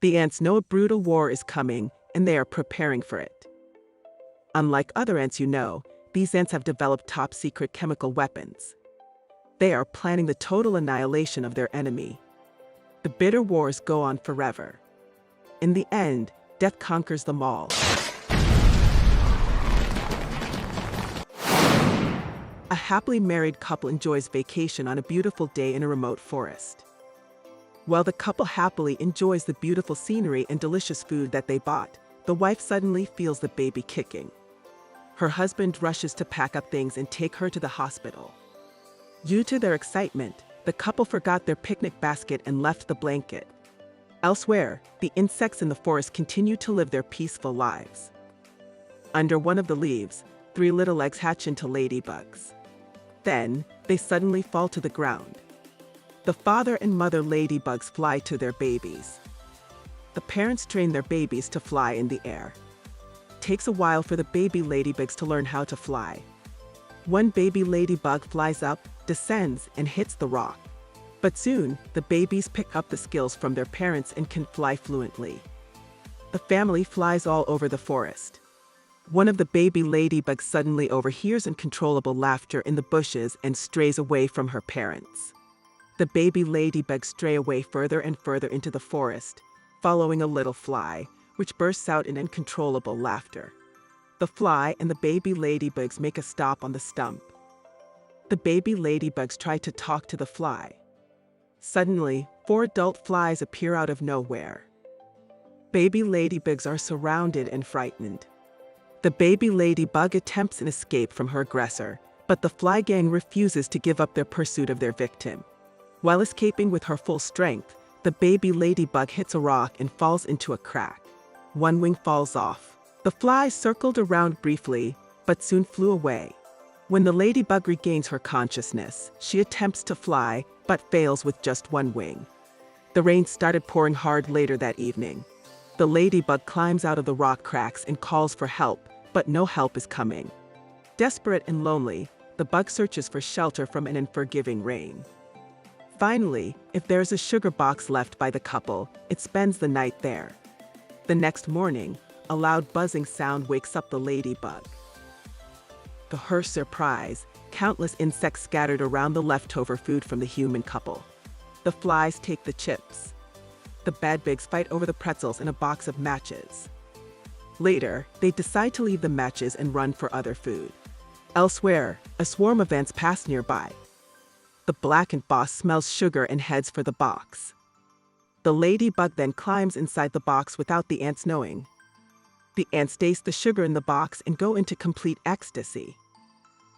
The ants know a brutal war is coming, and they are preparing for it. Unlike other ants these ants have developed top-secret chemical weapons. They are planning the total annihilation of their enemy. The bitter wars go on forever. In the end, death conquers them all. A happily married couple enjoys vacation on a beautiful day in a remote forest. While the couple happily enjoys the beautiful scenery and delicious food that they bought, the wife suddenly feels the baby kicking. Her husband rushes to pack up things and take her to the hospital. Due to their excitement, the couple forgot their picnic basket and left the blanket. Elsewhere, the insects in the forest continue to live their peaceful lives. Under one of the leaves, 3 little eggs hatch into ladybugs. Then, they suddenly fall to the ground. The father and mother ladybugs fly to their babies. The parents train their babies to fly in the air. Takes a while for the baby ladybugs to learn how to fly. One baby ladybug flies up, descends, and hits the rock. But soon, the babies pick up the skills from their parents and can fly fluently. The family flies all over the forest. One of the baby ladybugs suddenly overhears uncontrollable laughter in the bushes and strays away from her parents. The baby ladybugs stray away further and further into the forest, following a little fly, which bursts out in uncontrollable laughter. The fly and the baby ladybugs make a stop on the stump. The baby ladybugs try to talk to the fly. Suddenly, 4 adult flies appear out of nowhere. Baby ladybugs are surrounded and frightened. The baby ladybug attempts an escape from her aggressor, but the fly gang refuses to give up their pursuit of their victim. While escaping with her full strength, the baby ladybug hits a rock and falls into a crack. One wing falls off. The fly circled around briefly, but soon flew away. When the ladybug regains her consciousness, she attempts to fly, but fails with just one wing. The rain started pouring hard later that evening. The ladybug climbs out of the rock cracks and calls for help, but no help is coming. Desperate and lonely, the bug searches for shelter from an unforgiving rain. Finally, if there's a sugar box left by the couple, it spends the night there. The next morning, a loud buzzing sound wakes up the ladybug. To her surprise, countless insects scattered around the leftover food from the human couple. The flies take the chips. The bedbugs fight over the pretzels and a box of matches. Later, they decide to leave the matches and run for other food. Elsewhere, a swarm of ants pass nearby. The blackened boss smells sugar and heads for the box. The ladybug then climbs inside the box without the ants knowing. The ants taste the sugar in the box and go into complete ecstasy.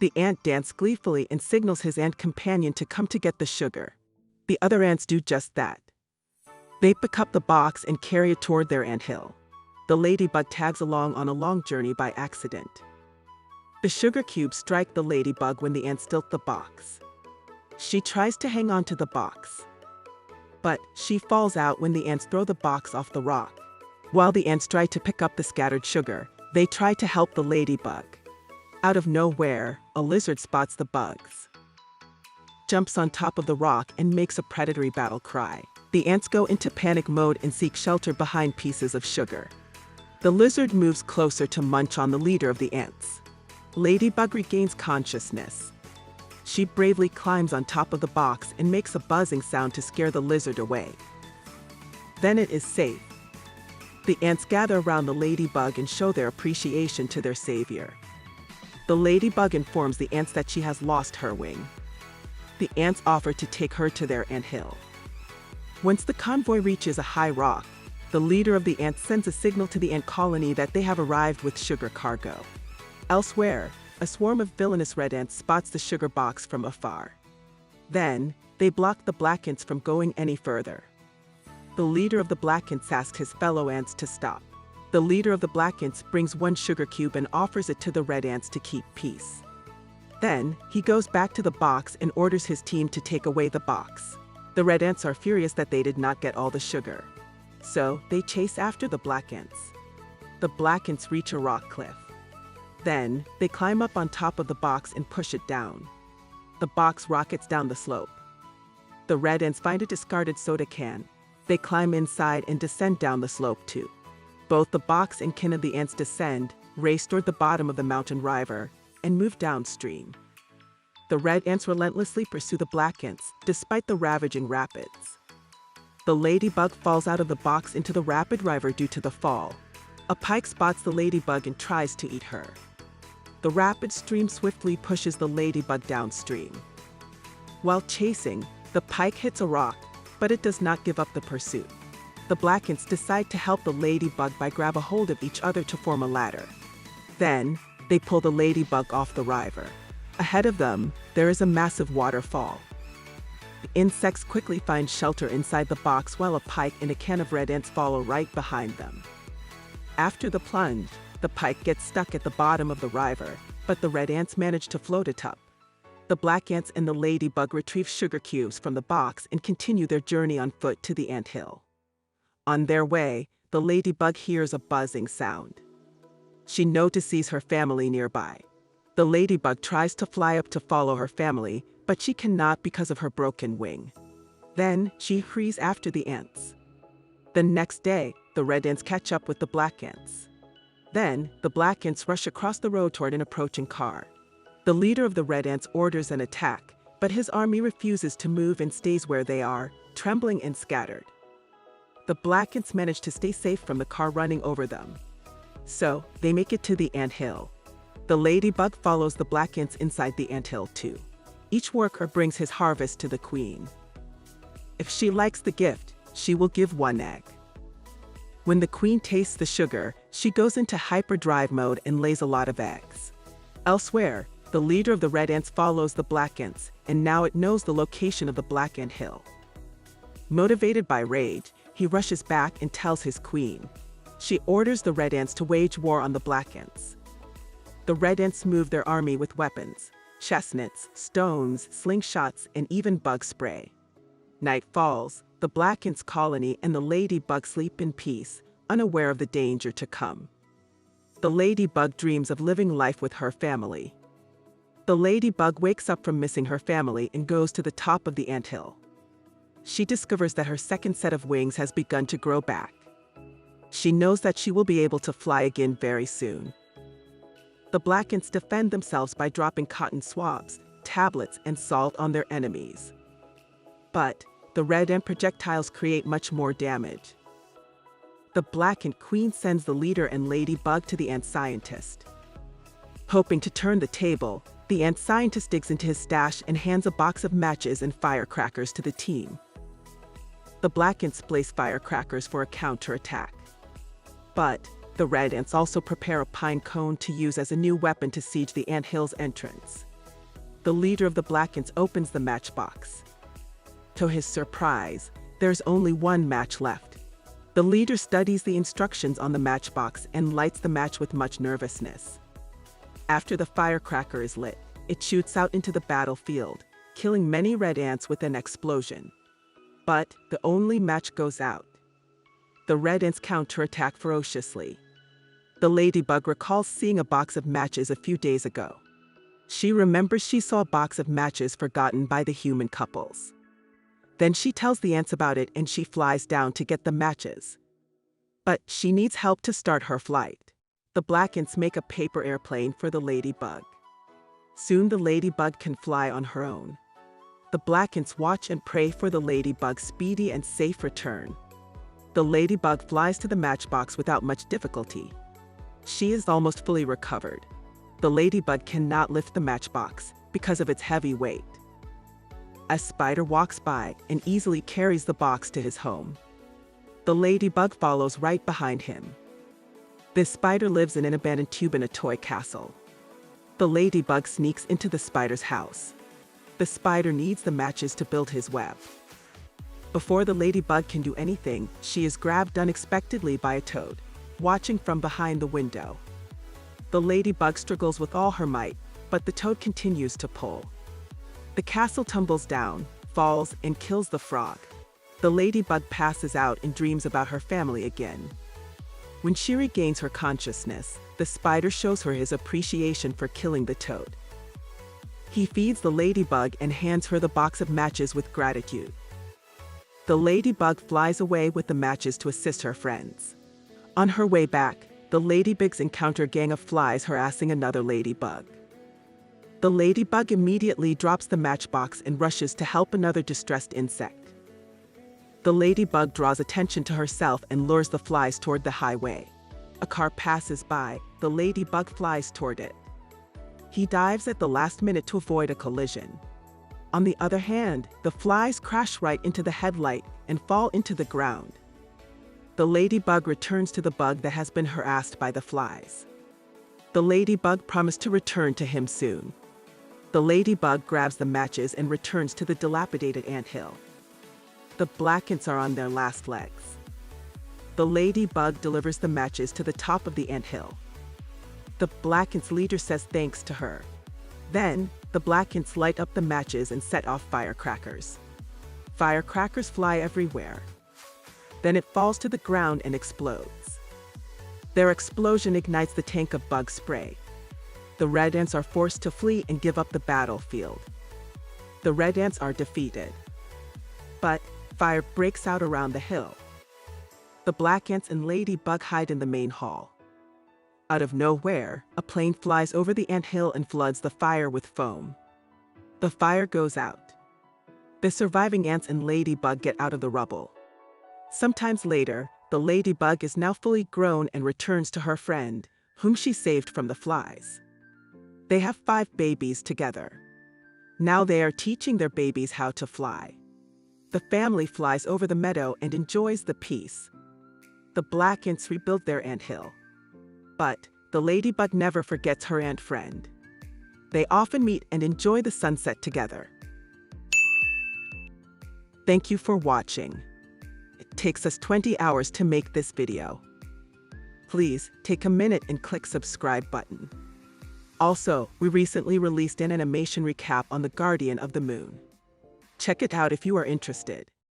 The ant dances gleefully and signals his ant companion to come to get the sugar. The other ants do just that. They pick up the box and carry it toward their anthill. The ladybug tags along on a long journey by accident. The sugar cubes strike the ladybug when the ants tilt the box. She tries to hang on to the box, but she falls out when the ants throw the box off the rock. While the ants try to pick up the scattered sugar, they try to help the ladybug. Out of nowhere, a lizard spots the bugs, jumps on top of the rock and makes a predatory battle cry. The ants go into panic mode and seek shelter behind pieces of sugar. The lizard moves closer to munch on the leader of the ants. Ladybug regains consciousness. She bravely climbs on top of the box and makes a buzzing sound to scare the lizard away. Then it is safe. The ants gather around the ladybug and show their appreciation to their savior. The ladybug informs the ants that she has lost her wing. The ants offer to take her to their anthill. Once the convoy reaches a high rock, the leader of the ants sends a signal to the ant colony that they have arrived with sugar cargo. Elsewhere, a swarm of villainous red ants spots the sugar box from afar. Then, they block the black ants from going any further. The leader of the black ants asks his fellow ants to stop. The leader of the black ants brings one sugar cube and offers it to the red ants to keep peace. Then, he goes back to the box and orders his team to take away the box. The red ants are furious that they did not get all the sugar. So, they chase after the black ants. The black ants reach a rock cliff. Then, they climb up on top of the box and push it down. The box rockets down the slope. The red ants find a discarded soda can. They climb inside and descend down the slope too. Both the box and kin of the ants descend, race toward the bottom of the mountain river, and move downstream. The red ants relentlessly pursue the black ants, despite the ravaging rapids. The ladybug falls out of the box into the rapid river due to the fall. A pike spots the ladybug and tries to eat her. The rapid stream swiftly pushes the ladybug downstream. While chasing, the pike hits a rock, but it does not give up the pursuit. The black ants decide to help the ladybug by grab a hold of each other to form a ladder. Then, they pull the ladybug off the river. Ahead of them, there is a massive waterfall. The insects quickly find shelter inside the box while a pike and a can of red ants follow right behind them. After the plunge, the pike gets stuck at the bottom of the river, but the red ants manage to float it up. The black ants and the ladybug retrieve sugar cubes from the box and continue their journey on foot to the anthill. On their way, the ladybug hears a buzzing sound. She notices her family nearby. The ladybug tries to fly up to follow her family, but she cannot because of her broken wing. Then, she hurries after the ants. The next day, the red ants catch up with the black ants. Then, the black ants rush across the road toward an approaching car. The leader of the red ants orders an attack, but his army refuses to move and stays where they are, trembling and scattered. The black ants manage to stay safe from the car running over them. So, they make it to the anthill. The ladybug follows the black ants inside the anthill too. Each worker brings his harvest to the queen. If she likes the gift, she will give one egg. When the queen tastes the sugar, she goes into hyperdrive mode and lays a lot of eggs. Elsewhere, the leader of the red ants follows the black ants, and now it knows the location of the black ant hill. Motivated by rage, he rushes back and tells his queen. She orders the red ants to wage war on the black ants. The red ants move their army with weapons, chestnuts, stones, slingshots, and even bug spray. Night falls, the black ants colony and the ladybug sleep in peace, unaware of the danger to come. The ladybug dreams of living life with her family. The ladybug wakes up from missing her family and goes to the top of the anthill. She discovers that her second set of wings has begun to grow back. She knows that she will be able to fly again very soon. The black ants defend themselves by dropping cotton swabs, tablets, and salt on their enemies. But the red ant projectiles create much more damage. The black ant queen sends the leader and ladybug to the ant scientist. Hoping to turn the table, the ant scientist digs into his stash and hands a box of matches and firecrackers to the team. The black ants place firecrackers for a counterattack. But the red ants also prepare a pine cone to use as a new weapon to siege the anthill's entrance. The leader of the black ants opens the matchbox. To his surprise, there's only one match left. The leader studies the instructions on the matchbox and lights the match with much nervousness. After the firecracker is lit, it shoots out into the battlefield, killing many red ants with an explosion. But the only match goes out. The red ants counterattack ferociously. The ladybug recalls seeing a box of matches a few days ago. She remembers she saw a box of matches forgotten by the human couples. Then she tells the ants about it and she flies down to get the matches. But she needs help to start her flight. The black ants make a paper airplane for the ladybug. Soon the ladybug can fly on her own. The black ants watch and pray for the ladybug's speedy and safe return. The ladybug flies to the matchbox without much difficulty. She is almost fully recovered. The ladybug cannot lift the matchbox because of its heavy weight. A spider walks by and easily carries the box to his home. The ladybug follows right behind him. This spider lives in an abandoned tube in a toy castle. The ladybug sneaks into the spider's house. The spider needs the matches to build his web. Before the ladybug can do anything, she is grabbed unexpectedly by a toad, watching from behind the window. The ladybug struggles with all her might, but the toad continues to pull. The castle tumbles down, falls, and kills the frog. The ladybug passes out and dreams about her family again. When she regains her consciousness, the spider shows her his appreciation for killing the toad. He feeds the ladybug and hands her the box of matches with gratitude. The ladybug flies away with the matches to assist her friends. On her way back, the ladybugs encounter a gang of flies harassing another ladybug. The ladybug immediately drops the matchbox and rushes to help another distressed insect. The ladybug draws attention to herself and lures the flies toward the highway. A car passes by, the ladybug flies toward it. He dives at the last minute to avoid a collision. On the other hand, the flies crash right into the headlight and fall into the ground. The ladybug returns to the bug that has been harassed by the flies. The ladybug promised to return to him soon. The ladybug grabs the matches and returns to the dilapidated anthill. The black ants are on their last legs. The ladybug delivers the matches to the top of the anthill. The black ants leader says thanks to her. Then, the black ants light up the matches and set off firecrackers. Firecrackers fly everywhere. Then it falls to the ground and explodes. Their explosion ignites the tank of bug spray. The red ants are forced to flee and give up the battlefield. The red ants are defeated. But fire breaks out around the hill. The black ants and ladybug hide in the main hall. Out of nowhere, a plane flies over the anthill and floods the fire with foam. The fire goes out. The surviving ants and ladybug get out of the rubble. Sometimes later, the ladybug is now fully grown and returns to her friend, whom she saved from the flies. They have 5 babies together. Now they are teaching their babies how to fly. The family flies over the meadow and enjoys the peace. The black ants rebuild their anthill. But the ladybug never forgets her ant friend. They often meet and enjoy the sunset together. Thank you for watching. It takes us 20 hours to make this video. Please take a minute and click subscribe button. Also, we recently released an animation recap on the Guardian of the Moon. Check it out if you are interested.